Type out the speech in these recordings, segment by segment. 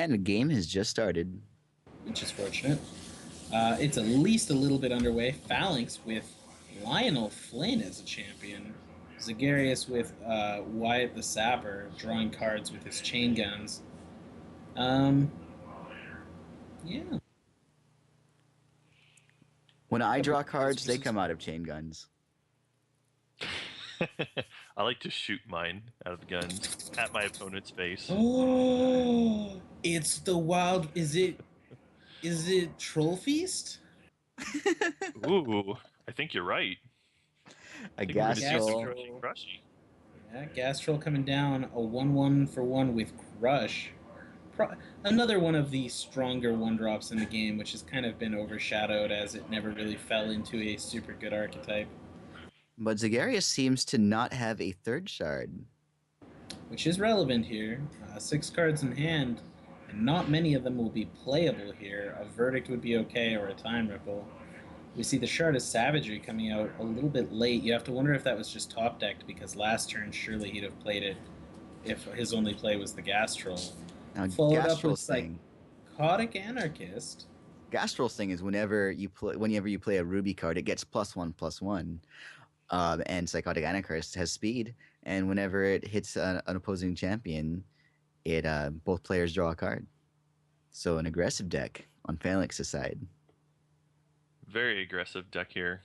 And the game has just started. which is fortunate. It's at least a little bit underway. Phallanx with Lionel Flynn as a champion. Ziggarius with Wyatt the Sapper drawing cards with his chain guns. Um, yeah. When I Couple draw previous cards, they pieces. come out of chain guns. I like to shoot mine out of the gun at my opponent's face. Oh, it's the wild. Is it Troll Feast? Ooh, I think you're right. A I think we're going to see some Gastro. crushy crushy. Yeah, Gas Troll coming down. A 1/1 for one with Crush. Another one of the stronger one drops in the game, which has kind of been overshadowed as it never really fell into a super good archetype, But Ziggarius seems to not have a third shard. which is relevant here. 6 cards in hand, and not many of them will be playable here. A Verdict would be okay, or a Time Ripple. We see the Shard of Savagery coming out a little bit late. You have to wonder if that was just top decked, because last turn surely he'd have played it if his only play was the Gas Troll. Now, Followed up with Gastrol's thing. Psychotic Anarchist. Gastrol's thing is whenever you play a Ruby card, it gets +1/+1. And Psychotic Anarchist has speed, and whenever it hits an opposing champion, it both players draw a card. So an aggressive deck on Phalanx's side. Very aggressive deck here.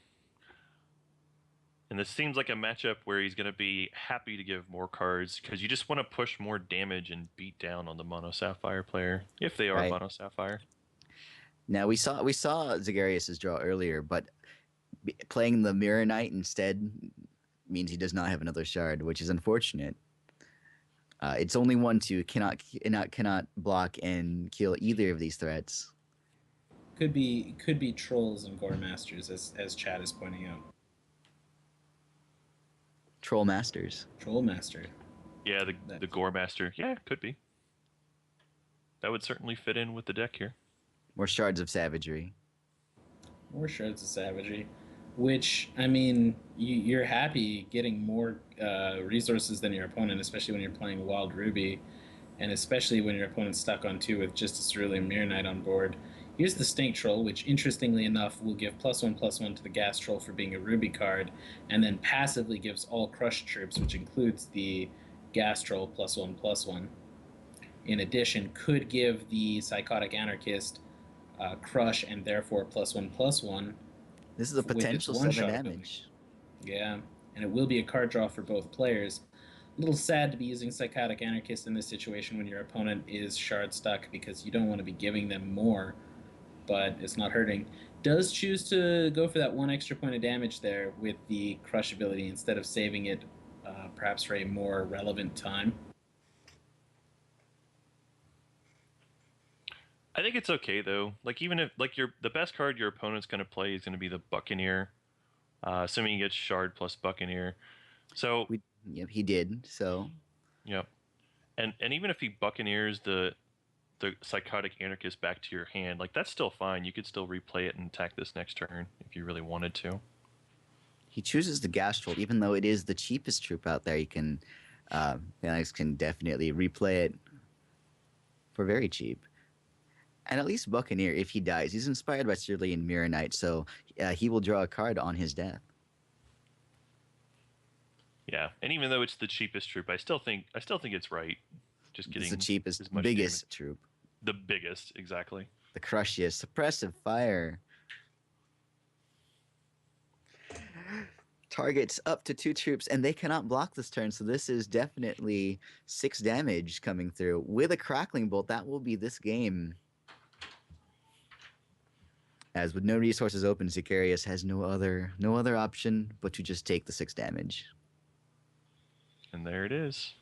And this seems like a matchup where he's going to be happy to give more cards because you just want to push more damage and beat down on the Mono-Sapphire player, if they are Right. Mono-Sapphire. Now we saw Zagarius's draw earlier, but playing the Mirror Knight instead means he does not have another shard, which is unfortunate. It's only 1/2, cannot block and kill either of these threats. Could be trolls and gore masters, as Chad is pointing out. Troll Masters. Troll master. Yeah, the Gore Master. Yeah, could be. That would certainly fit in with the deck here. More shards of savagery. More shards of savagery, which I mean, you're happy getting more resources than your opponent, especially when you're playing Wild Ruby, and especially when your opponent's stuck on 2 with just a Cerulean Mirror Knight on board. Here's the Stink Troll, which interestingly enough will give +1/+1 to the Gas Troll for being a Ruby card, and then passively gives all Crush troops, which includes the Gas Troll, +1/+1. In addition, could give the Psychotic Anarchist Crush and therefore +1/+1. This is a With its potential 7 one-shot damage. Yeah, and it will be a card draw for both players. A little sad to be using Psychotic Anarchist in this situation when your opponent is shard stuck because you don't want to be giving them more, but it's not hurting. Does choose to go for that 1 extra point of damage there with the Crush ability instead of saving it perhaps for a more relevant time. I think it's okay though. Like even if the best card your opponent's going to play is going to be the Buccaneer, assuming he gets Shard plus Buccaneer. So Yep, he did. So yep, and even if he Buccaneers the Psychotic Anarchist back to your hand, like that's still fine. You could still replay it and attack this next turn if you really wanted to. he chooses the Gastrol, even though it is the cheapest troop out there. You can Phalanx can definitely replay it for very cheap. And at least Buccaneer, if he dies, he's inspired by Cerulean Mirror Knight, so he will draw a card on his death. Yeah, and even though it's the cheapest troop, I still think it's right. Just getting It's the cheapest, as much biggest damage. troop. The biggest, exactly. The crushiest. Suppressive fire. Targets up to 2 troops, and they cannot block this turn, so this is definitely 6 damage coming through. With a Crackling Bolt, that will be this game. As with no resources open, Ziggarius has no other option but to just take the 6 damage. And there it is.